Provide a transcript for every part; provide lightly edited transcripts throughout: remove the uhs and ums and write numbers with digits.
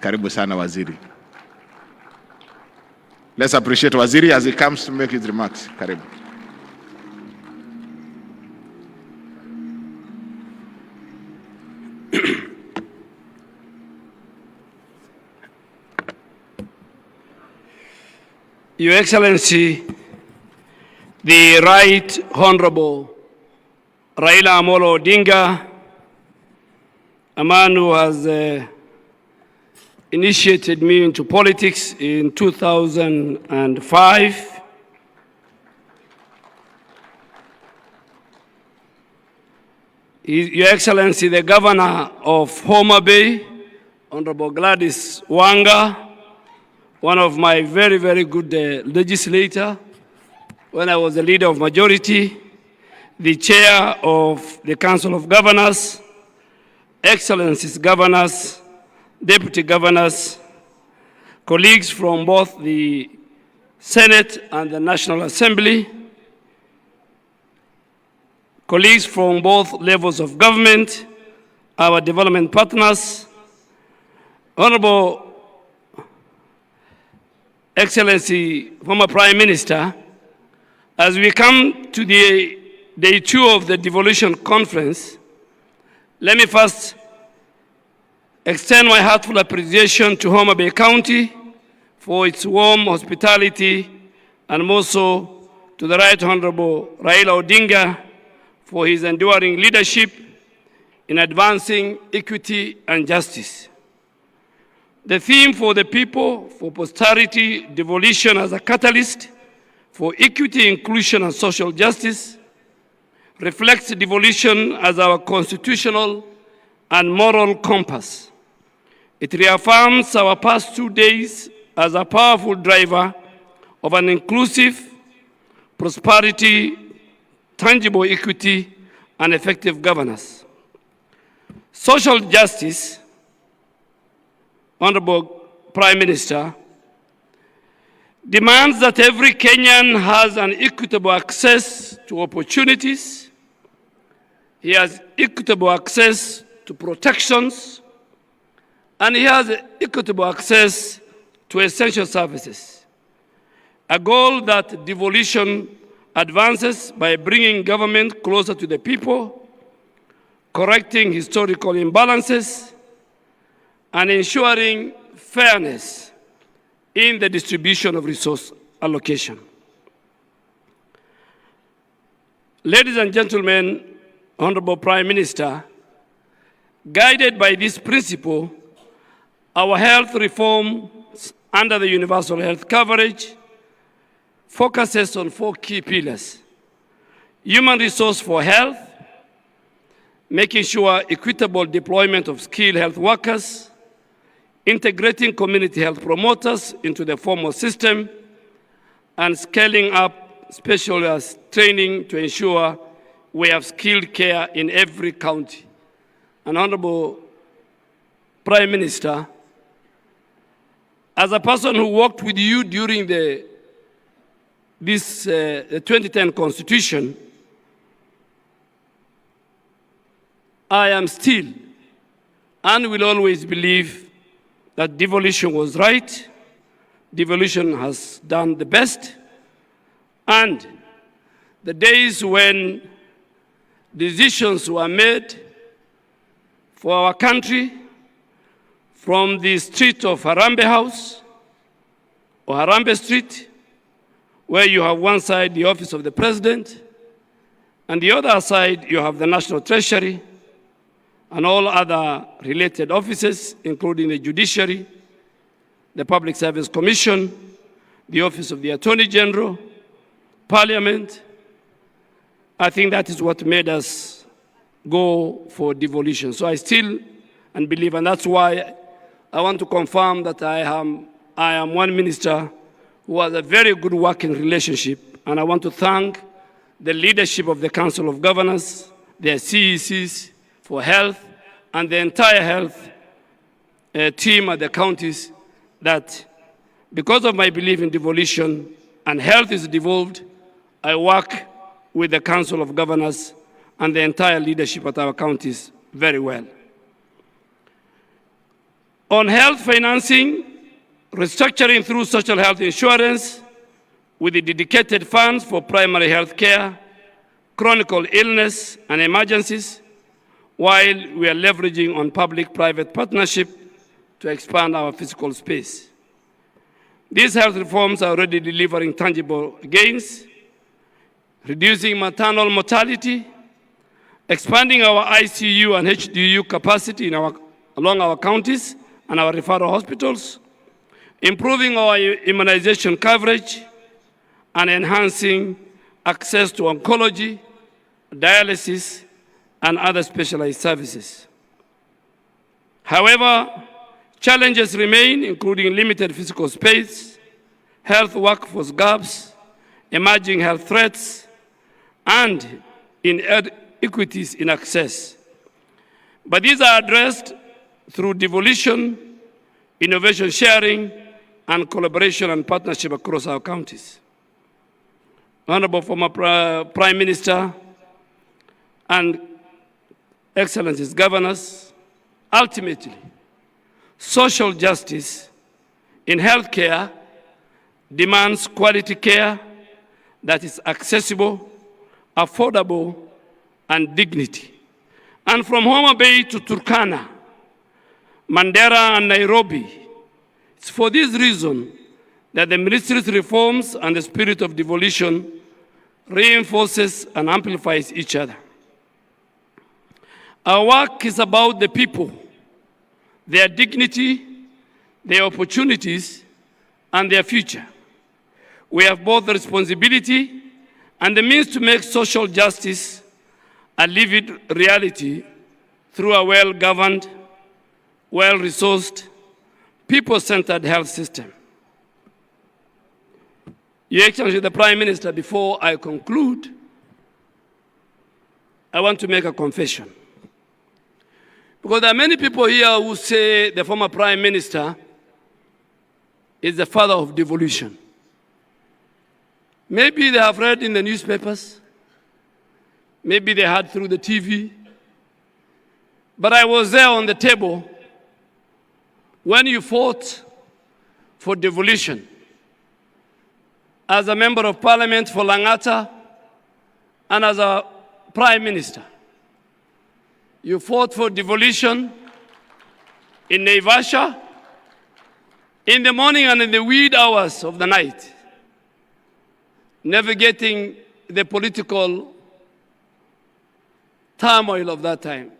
Karibu sana waziri. Let's appreciate waziri as he comes to make his remarks. Karibu. Your Excellency, the Right Honorable Raila Amolo Odinga, a man who has initiated me into politics in 2005. Your Excellency, the Governor of Homa Bay, Honorable Gladys Wanga, one of my very, very good legislator when I was the leader of majority, the chair of the Council of Governors, Excellencies governors, deputy governors, colleagues from both the Senate and the National Assembly, colleagues from both levels of government, our development partners, Honorable Excellency, former Prime Minister, as we come to the day 2 of the Devolution Conference, let me first extend my heartfelt appreciation to Homa Bay County for its warm hospitality, and also to the Right Honorable Raila Odinga for his enduring leadership in advancing equity and justice. The theme for the people, for posterity, devolution as a catalyst for equity, inclusion, and social justice, reflects devolution as our constitutional and moral compass. It reaffirms our past 2 days as a powerful driver of an inclusive prosperity, tangible equity, and effective governance. Social justice, Honorable Prime Minister, demands that every Kenyan has an equitable access to opportunities. He has equitable access to protections, and he has equitable access to essential services. A goal that devolution advances by bringing government closer to the people, correcting historical imbalances, and ensuring fairness in the distribution of resource allocation. Ladies and gentlemen, Honorable Prime Minister, guided by this principle, our health reform under the universal health coverage focuses on 4 key pillars: human resource for health, making sure equitable deployment of skilled health workers, integrating community health promoters into the formal system, and scaling up specialist training to ensure we have skilled care in every county. And Honorable Prime Minister, as a person who worked with you during the 2010 Constitution, I am still and will always believe that devolution was right, devolution has done the best, and the days when decisions were made for our country from the street of Harambee House or Harambee Street, where you have one side the office of the president, and the other side you have the National Treasury, and all other related offices, including the Judiciary, the Public Service Commission, the Office of the Attorney General, Parliament. I think that is what made us go for devolution. So I still and believe, and that's why I want to confirm that I am one minister who has a very good working relationship, and I want to thank the leadership of the Council of Governors, their CECs, for health, and the entire health team at the counties, that because of my belief in devolution and health is devolved, I work with the Council of Governors and the entire leadership at our counties very well. On health financing, restructuring through social health insurance with the dedicated funds for primary health care, chronic illness, and emergencies, while we are leveraging on public-private partnership to expand our physical space. These health reforms are already delivering tangible gains, reducing maternal mortality, expanding our ICU and HDU capacity along our counties and our referral hospitals, improving our immunization coverage, and enhancing access to oncology, dialysis, and other specialized services. However, challenges remain, including limited physical space, health workforce gaps, emerging health threats, and inequities in access. But these are addressed through devolution, innovation sharing, and collaboration and partnership across our counties. Honorable former Prime Minister and Excellencies Governors, ultimately, social justice in healthcare demands quality care that is accessible, affordable, and dignity. And from Homa Bay to Turkana, Mandera and Nairobi, it's for this reason that the ministry's reforms and the spirit of devolution reinforces and amplifies each other. Our work is about the people, their dignity, their opportunities, and their future. We have both the responsibility and the means to make social justice a lived reality through a well-governed, well-resourced, people-centered health system. Your Excellency, the Prime Minister, before I conclude, I want to make a confession. Because there are many people here who say the former Prime Minister is the father of devolution. Maybe they have read in the newspapers, maybe they heard through the TV, but I was there on the table when you fought for devolution. As a member of parliament for Langata and as a prime minister, you fought for devolution in Naivasha in the morning and in the wee hours of the night, navigating the political turmoil of that time.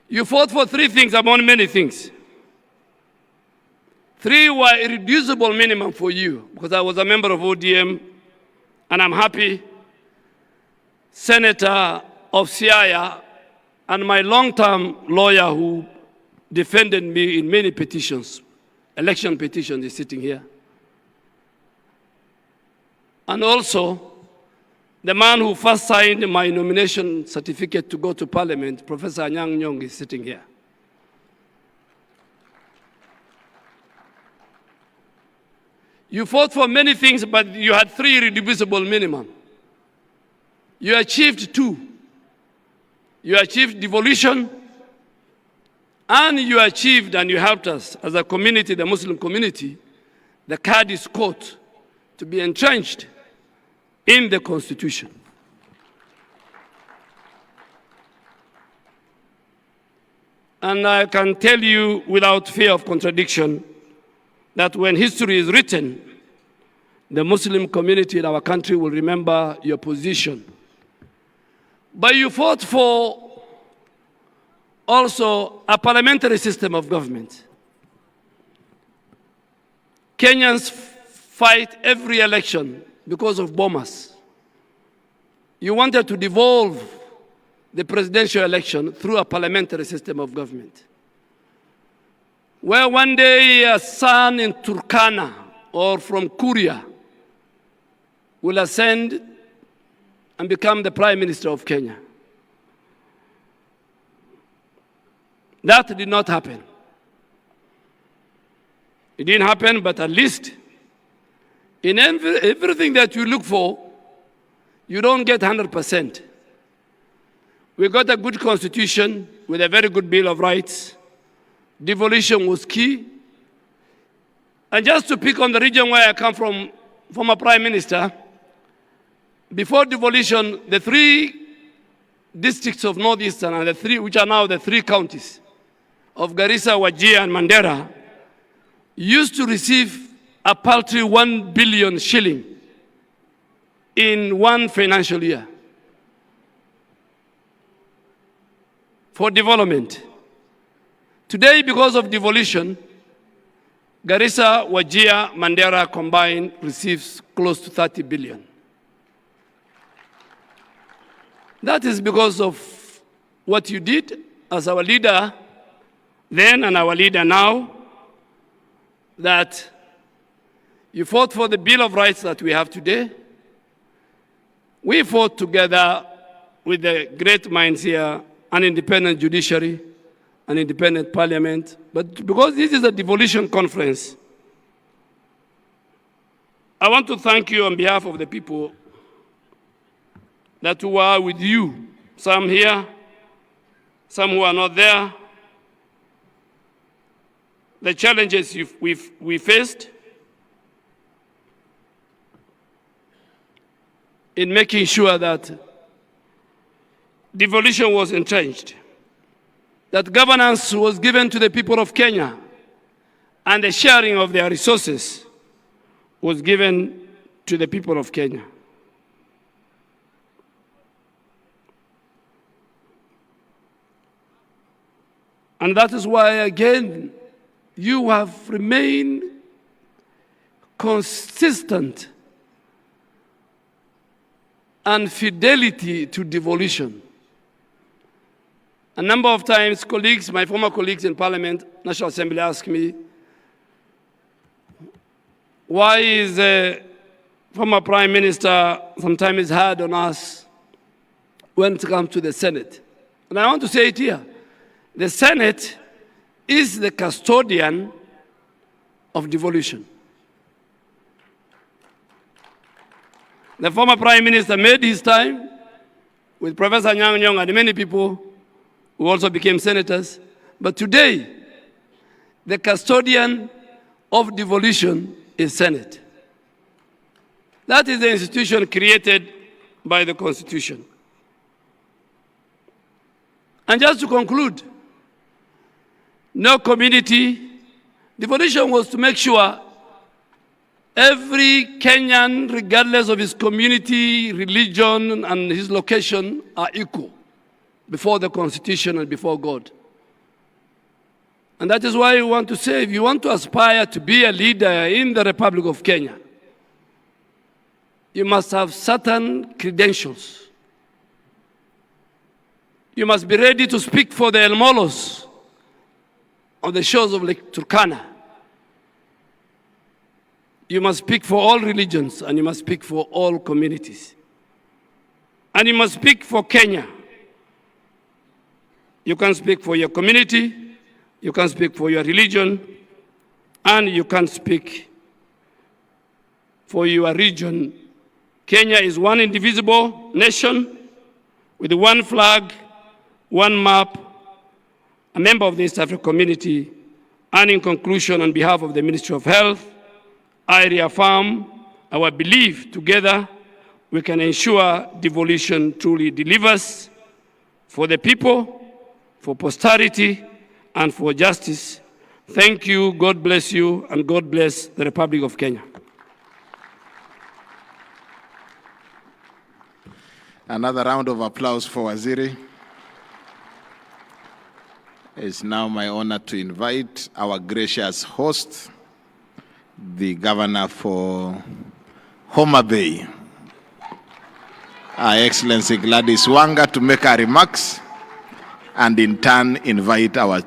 You fought for three things among many things. Three were irreducible minimum for you, because I was a member of ODM, and I'm happy Senator of Siaya and my long-term lawyer who defended me in many petitions, election petitions, is sitting here. And also, the man who first signed my nomination certificate to go to Parliament, Professor Anyang' Nyong, is sitting here. You fought for many things, but you had three irreducible minimum. You achieved two. You achieved devolution, and you achieved, and you helped us as a community, the Muslim community, the Qadi's court to be entrenched in the Constitution. And I can tell you without fear of contradiction that when history is written, the Muslim community in our country will remember your position. But you fought for also a parliamentary system of government. Kenyans fight every election because of bombers. You wanted to devolve the presidential election through a parliamentary system of government, where one day a son in Turkana or from Kuria will ascend and become the Prime Minister of Kenya. That did not happen. It didn't happen, but at least in everything that you look for, you don't get 100%. We got a good constitution with a very good Bill of Rights. Devolution was key. And just to pick on the region where I come from, former Prime Minister, before devolution, the 3 districts of Northeastern and the 3, which are now the 3 counties of Garissa, Wajir, and Mandera, used to receive a paltry 1 billion shilling in one financial year for development. Today, because of devolution, Garissa, Wajir, Mandera combined receives close to 30 billion. That is because of what you did as our leader then and our leader now, that you fought for the Bill of Rights that we have today. We fought together with the great minds here, an independent judiciary, an independent parliament. But because this is a devolution conference, I want to thank you on behalf of the people that were with you, some here, some who are not there. The challenges we faced in making sure that devolution was entrenched, that governance was given to the people of Kenya, and the sharing of their resources was given to the people of Kenya. And that is why, again, you have remained consistent and fidelity to devolution. A number of times, colleagues, my former colleagues in Parliament, National Assembly, ask me, why is the former Prime Minister sometimes hard on us when it comes to the Senate? And I want to say it here. The Senate is the custodian of devolution. The former Prime Minister made his time with Professor Nyang' Nyong'o and many people who also became senators. But today, the custodian of devolution is Senate. That is the institution created by the Constitution. And just to conclude, no community, devolution was to make sure every Kenyan, regardless of his community, religion, and his location, are equal before the Constitution and before God. And that is why we want to say, if you want to aspire to be a leader in the Republic of Kenya, you must have certain credentials. You must be ready to speak for the El Molos on the shores of Lake Turkana. You must speak for all religions, and you must speak for all communities. And you must speak for Kenya. You can speak for your community, you can speak for your religion, and you can speak for your region. Kenya is one indivisible nation with one flag, one map, a member of the East African Community. And in conclusion, on behalf of the Ministry of Health, I reaffirm our belief together we can ensure devolution truly delivers for the people, for posterity, and for justice. Thank you, God bless you, and God bless the Republic of Kenya. Another round of applause for Waziri. It's now my honor to invite our gracious host, the Governor for Homa Bay, Her Excellency Gladys Wanga, to make her remarks, and in turn invite our